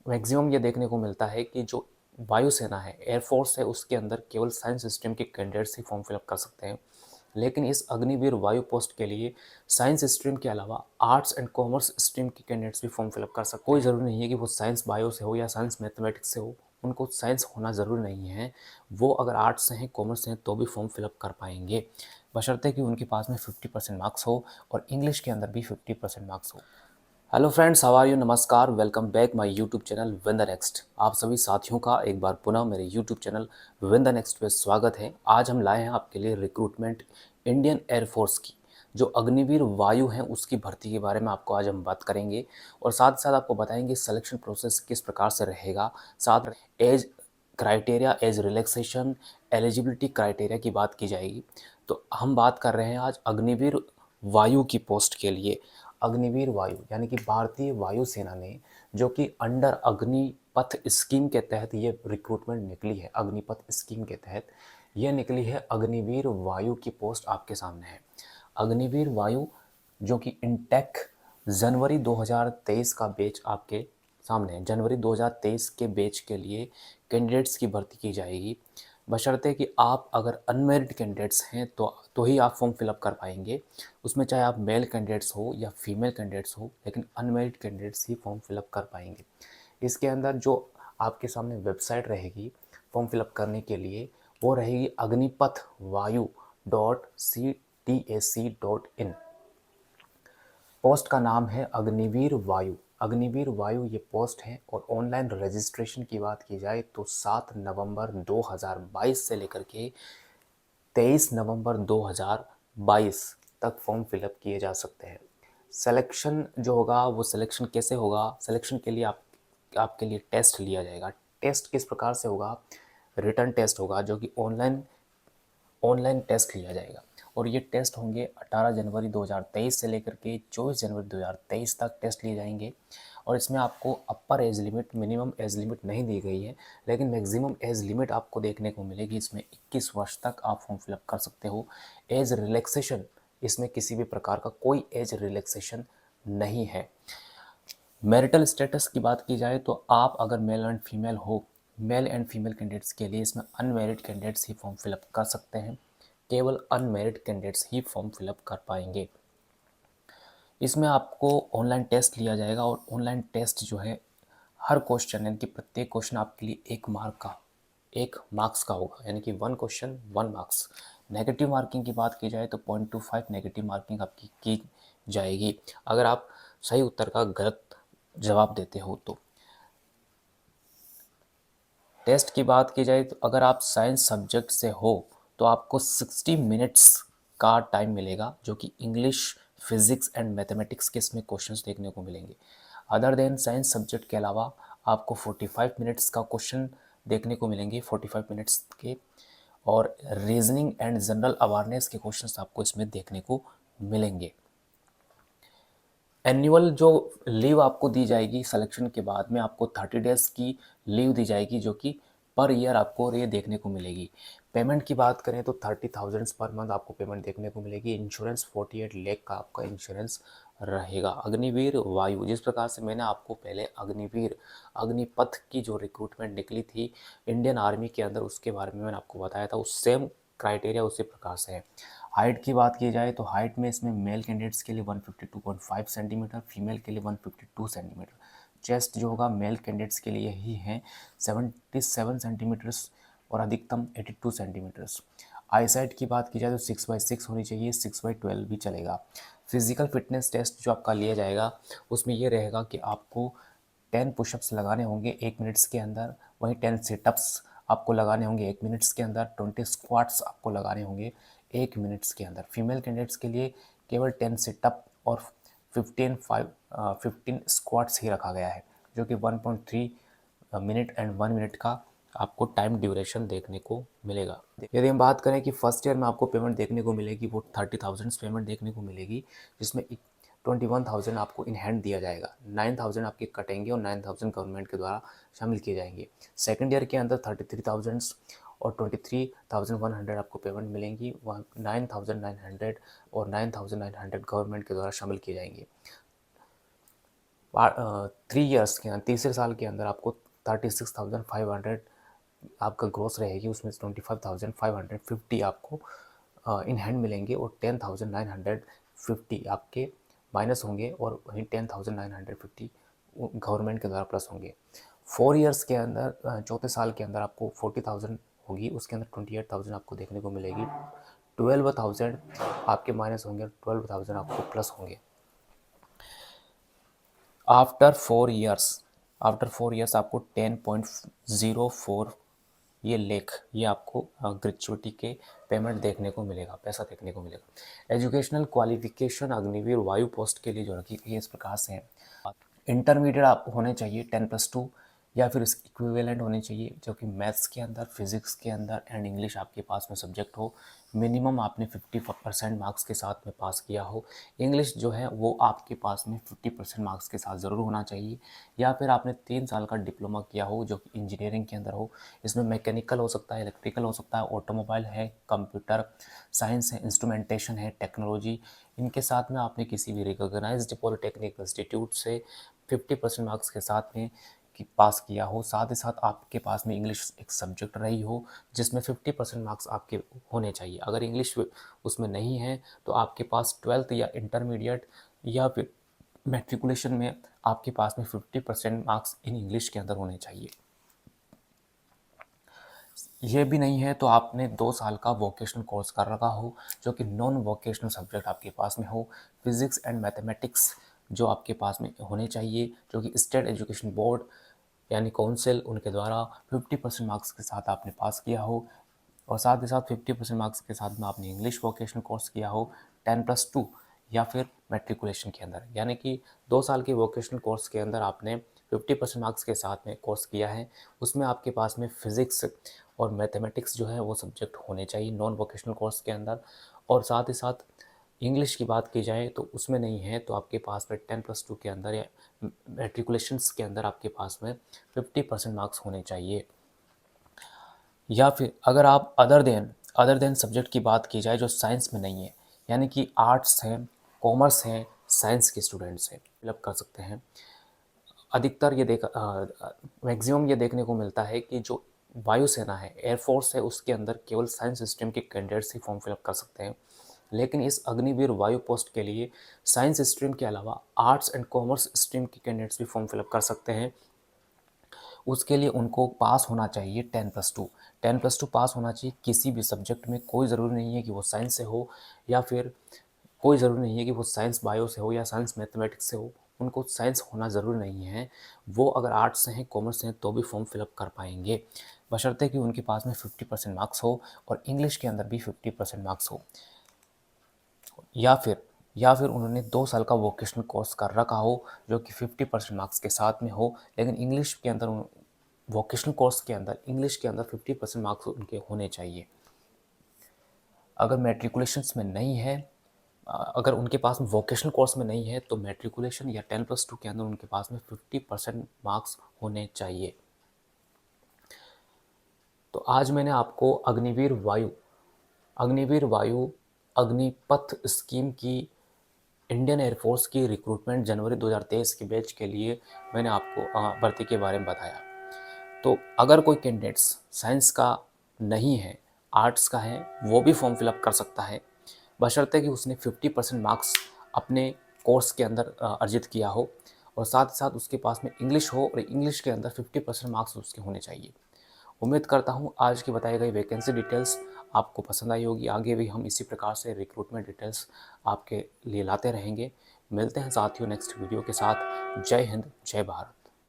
Maximum ये देखने को मिलता है कि जो वायुसेना है, एयरफोर्स है, उसके अंदर केवल साइंस स्ट्रीम के कैंडिडेट्स ही फॉर्म फिलअप कर सकते हैं। लेकिन इस अग्निवीर वायु पोस्ट के लिए साइंस स्ट्रीम के अलावा आर्ट्स एंड कॉमर्स स्ट्रीम के कैंडिडेट्स भी फॉर्म फिलअप कर सकते हैं। कोई ज़रूरी नहीं है कि वो साइंस बायो से हो या साइंस मैथमेटिक्स से हो, उनको साइंस होना ज़रूरी नहीं है। वो अगर आर्ट्स से हैं, कॉमर्स से हैं तो भी फॉर्म फिलअप कर पाएंगे, बशर्ते कि उनके पास में 50% मार्क्स हो और इंग्लिश के अंदर भी 50% मार्क्स हो। Hello friends, how are you? नमस्कार, welcome back my YouTube channel win the next. आप सभी साथियों का एक बार पुनः मेरे YouTube channel win the next पे स्वागत है। आज हम लाए हैं आपके लिए रिक्रूटमेंट इंडियन एयरफोर्स की जो अग्निवीर वायु हैं उसकी भर्ती के बारे में आपको आज हम बात करेंगे और साथ साथ आपको बताएंगे सिलेक्शन प्रोसेस किस प्रकार से रहेगा। साथ age criteria, age relaxation, eligibility criteria की बात की जाएगी। तो हम बात कर रहे हैं आज अग्निवीर वायु की पोस्ट के लिए। अग्निवीर वायु यानी कि भारतीय वायुसेना ने जो कि अंडर अग्निपथ स्कीम के तहत ये रिक्रूटमेंट निकली है, अग्निपथ स्कीम के तहत ये निकली है। अग्निवीर वायु की पोस्ट आपके सामने है। अग्निवीर वायु जो कि इंटेक जनवरी 2023 का बैच आपके सामने है। जनवरी 2023 के बैच के लिए कैंडिडेट्स की भर्ती की जाएगी, बशर्ते कि आप अगर अनमेरिड कैंडिडेट्स हैं तो ही आप फॉर्म फिलअप कर पाएंगे। उसमें चाहे आप मेल कैंडिडेट्स हो या फीमेल कैंडिडेट्स हो, लेकिन अनमेरिड कैंडिडेट्स ही फॉर्म फिलअप कर पाएंगे। इसके अंदर जो आपके सामने वेबसाइट रहेगी फॉर्म फिलअप करने के लिए, वो रहेगी अग्निपथ वायु .ctac.in। पोस्ट का नाम है अग्निवीर वायु। अग्निवीर वायु ये पोस्ट है और ऑनलाइन रजिस्ट्रेशन की बात की जाए तो 7 नवंबर 2022 से लेकर के 23 नवंबर 2022 तक फॉर्म फिलअप किए जा सकते हैं। सिलेक्शन जो होगा वो सिलेक्शन कैसे होगा? सिलेक्शन के लिए आपके लिए टेस्ट लिया जाएगा। टेस्ट किस प्रकार से होगा? रिटन टेस्ट होगा जो कि ऑनलाइन टेस्ट लिया जाएगा और ये टेस्ट होंगे 18 जनवरी 2023 से लेकर के 24 जनवरी 2023 तक टेस्ट लिए जाएंगे। और इसमें आपको अपर age limit, minimum age limit नहीं दी गई है, लेकिन मैक्सिमम एज लिमिट आपको देखने को मिलेगी। इसमें 21 वर्ष तक आप फॉर्म फिलअप कर सकते हो। एज रिलैक्सेशन, इसमें किसी भी प्रकार का कोई एज रिलैक्सेशन नहीं है। मैरिटल स्टेटस की बात की जाए तो आप अगर मेल एंड फीमेल हो, मेल एंड फीमेल कैंडिडेट्स के लिए इसमें अनमेरिड कैंडिडेट्स ही फॉर्म फिलअप कर सकते हैं। केवल अनमेरिड कैंडिडेट्स ही फॉर्म फिलअप कर पाएंगे। इसमें आपको ऑनलाइन टेस्ट लिया जाएगा और ऑनलाइन टेस्ट जो है हर क्वेश्चन यानी कि प्रत्येक क्वेश्चन आपके लिए 1 मार्क्स का होगा, यानी कि 1 क्वेश्चन 1 मार्क्स। नेगेटिव मार्किंग की बात की जाए तो 0.25 नेगेटिव मार्किंग आपकी की जाएगी अगर आप सही उत्तर का गलत जवाब देते हो तो। टेस्ट की बात की जाए तो अगर आप साइंस सब्जेक्ट से हो तो आपको 60 मिनट्स का टाइम मिलेगा, जो कि इंग्लिश, फिजिक्स एंड मैथमेटिक्स के इसमें क्वेश्चंस देखने को मिलेंगे। अदर देन साइंस सब्जेक्ट के अलावा आपको 45 मिनट्स का क्वेश्चन देखने को मिलेंगे, 45 मिनट्स के। और रीजनिंग एंड जनरल अवेयरनेस के क्वेश्चंस आपको इसमें देखने को मिलेंगे। एनुअल जो लीव आपको दी जाएगी सिलेक्शन के बाद में, आपको 30 डेज़ की लीव दी जाएगी जो कि पर ईयर आपको ये देखने को मिलेगी। पेमेंट की बात करें तो 30,000 पर मंथ आपको पेमेंट देखने को मिलेगी। इंश्योरेंस 48 लाख का आपका इंश्योरेंस रहेगा। अग्निवीर वायु, जिस प्रकार से मैंने आपको पहले अग्निपथ की जो रिक्रूटमेंट निकली थी इंडियन आर्मी के अंदर, उसके बारे में मैंने आपको बताया था, उस सेम क्राइटेरिया उसी प्रकार से है। हाइट की बात की जाए तो हाइट में इसमें मेल कैंडिडेट्स के लिए 152.5 सेंटीमीटर, फीमेल के लिए 152 सेंटीमीटर। चेस्ट जो होगा मेल कैंडिडेट्स के लिए ही है 77 सेंटीमीटर्स और अधिकतम 82 सेंटीमीटर्स। आईसाइट की बात की जाए तो 6/6 होनी चाहिए, 6/12 भी चलेगा। फिजिकल फिटनेस टेस्ट जो आपका लिया जाएगा उसमें ये रहेगा कि आपको 10 पुशअप्स लगाने होंगे 1 मिनट्स के अंदर, वहीं 10 सिटअप्स आपको लगाने होंगे 1 मिनट्स के अंदर, 20 स्क्वाट्स आपको लगाने होंगे 1 मिनट्स के अंदर। फीमेल कैंडिडेट्स के लिए केवल 10 सिटअप और 15 स्क्वाट्स ही रखा गया है, जो कि 1.3 मिनट एंड 1 मिनट का आपको टाइम ड्यूरेशन देखने को मिलेगा। यदि हम बात करें कि फर्स्ट ईयर में आपको पेमेंट देखने को मिलेगी, वो 30,000 पेमेंट देखने को मिलेगी, जिसमें 21,000 आपको इन हैंड दिया जाएगा। 9,000 आपके कटेंगे और 9,000 गवर्नमेंट के द्वारा शामिल किए जाएंगे। सेकेंड ईयर के अंदर 33,000 और 23,100 आपको पेमेंट मिलेंगी। 9,900 और 9,900 गवर्नमेंट के द्वारा शामिल किए जाएंगे। 3 ईयर्स के अंदर, तीसरे साल के अंदर आपको 36,500 आपका ग्रोस रहेगी, उसमें से 25,550 आपको इन हैंड मिलेंगे और 10,950 आपके माइनस होंगे और वहीं 10,950 गवर्नमेंट के द्वारा प्लस होंगे। 4 ईयर्स के अंदर, चौथे साल के अंदर आपको 40,000 होगी, उसके अंदर 28,000 आपको देखने को मिलेगी। 12,000 आपके माइनस होंगे, 12,000 आपको प्लस होंगे। आफ्टर 4 ईयर्स आपको 10.04 ये लेख ये आपको ग्रेचुइटी के पेमेंट देखने को मिलेगा, पैसा देखने को मिलेगा। एजुकेशनल क्वालिफिकेशन अग्निवीर वायु पोस्ट के लिए जो रखी गई है इस प्रकार से है। इंटरमीडिएट आप होने चाहिए 10+2 या फिर इसके इक्विवेलेंट होने चाहिए, जो कि मैथ्स के अंदर, फिजिक्स के अंदर एंड इंग्लिश आपके पास में सब्जेक्ट हो। मिनिमम आपने 50% मार्क्स के साथ में पास किया हो। इंग्लिश जो है वो आपके पास में 50% मार्क्स के साथ ज़रूर होना चाहिए। या फिर आपने 3 साल का डिप्लोमा किया हो जो कि इंजीनियरिंग के अंदर हो। इसमें मैकेनिकल हो सकता है, इलेक्ट्रिकल हो सकता है, ऑटोमोबाइल है, कंप्यूटर साइंस है, इंस्ट्रूमेंटेशन है, टेक्नोलॉजी। इनके साथ में आपने किसी भी रिकॉग्नाइज्ड पॉलिटेक्निक इंस्टीट्यूट से 50% मार्क्स के साथ में पास किया हो। साथ ही साथ आपके पास में इंग्लिश एक सब्जेक्ट रही हो जिसमें 50% मार्क्स आपके होने चाहिए। अगर इंग्लिश उसमें नहीं है तो आपके पास 12th या इंटरमीडिएट या फिर मैट्रिकुलेशन में आपके पास में 50% मार्क्स इन इंग्लिश के अंदर होने चाहिए। ये भी नहीं है तो आपने 2 साल का वोकेशनल कोर्स कर रखा हो जो कि नॉन वोकेशनल सब्जेक्ट आपके पास में हो। फिजिक्स एंड मैथमेटिक्स जो आपके पास में होने चाहिए, जो कि स्टेट एजुकेशन बोर्ड यानी काउंसिल उनके द्वारा 50% मार्क्स के साथ आपने पास किया हो। और साथ ही साथ 50% मार्क्स के साथ में आपने इंग्लिश वोकेशनल कोर्स किया हो 10+2 या फिर मैट्रिकुलेशन के अंदर, यानी कि 2 साल के वोकेशनल कोर्स के अंदर आपने 50% मार्क्स के साथ में कोर्स किया है। उसमें आपके पास में फिज़िक्स और मैथमेटिक्स जो है वो सब्जेक्ट होने चाहिए नॉन वोकेशनल कोर्स के अंदर। और साथ ही साथ इंग्लिश की बात की जाए तो उसमें नहीं है तो आपके पास में 10+2 के अंदर या मैट्रिकुलेशंस के अंदर आपके पास में 50% मार्क्स होने चाहिए। या फिर अगर आप अदर देन सब्जेक्ट की बात की जाए जो साइंस में नहीं है, यानी कि आर्ट्स हैं, कॉमर्स हैं, साइंस के स्टूडेंट्स हैं, फिलअप कर सकते हैं। अधिकतर मैक्सिमम ये देखने को मिलता है कि जो वायुसेना है, एयरफोर्स है, उसके अंदर केवल साइंस स्ट्रीम के कैंडिडेट्स ही फॉर्म फिलअप कर सकते हैं। लेकिन इस अग्निवीर वायु पोस्ट के लिए साइंस स्ट्रीम के अलावा आर्ट्स एंड कॉमर्स स्ट्रीम के कैंडिडेट्स भी फॉर्म फिलअप कर सकते हैं। उसके लिए उनको पास होना चाहिए 10+2। 10+2 पास होना चाहिए किसी भी सब्जेक्ट में। कोई ज़रूरी नहीं है कि वो साइंस से हो या फिर कोई ज़रूरी नहीं है कि वो साइंस बायो से हो या साइंस मैथमेटिक्स से हो। उनको साइंस होना ज़रूरी नहीं है। वो अगर आर्ट्स से हैं, कॉमर्स से हैं तो भी फॉर्म फिलअप कर पाएंगे, बशर्ते कि उनके पास में 50% मार्क्स हो और इंग्लिश के अंदर भी 50% मार्क्स हो। या फिर उन्होंने 2 साल का वोकेशनल कोर्स कर रखा हो जो कि 50% मार्क्स के साथ में हो, लेकिन इंग्लिश के अंदर वोकेशनल कोर्स के अंदर इंग्लिश के अंदर 50% मार्क्स उनके होने चाहिए। अगर मैट्रिकुलेशंस में नहीं है, अगर उनके पास में वोकेशनल कोर्स में नहीं है तो मैट्रिकुलेशन या 10+2 के अंदर उनके पास में 50% मार्क्स होने चाहिए। तो आज मैंने आपको अग्निवीर वायु अग्निपथ स्कीम की इंडियन एयरफोर्स की रिक्रूटमेंट जनवरी 2023 के बैच के लिए मैंने आपको भर्ती के बारे में बताया। तो अगर कोई कैंडिडेट्स साइंस का नहीं है, आर्ट्स का है, वो भी फॉर्म फिलअप कर सकता है, बशर्ते कि उसने 50% मार्क्स अपने कोर्स के अंदर अर्जित किया हो और साथ ही साथ उसके पास में इंग्लिश हो और इंग्लिश के अंदर 50% मार्क्स उसके होने चाहिए। उम्मीद करता हूँ आज की बताई गई वैकेंसी डिटेल्स आपको पसंद आई होगी। आगे भी हम इसी प्रकार से रिक्रूटमेंट डिटेल्स आपके लिए लाते रहेंगे। मिलते हैं साथियों नेक्स्ट वीडियो के साथ। जय हिंद, जय भारत।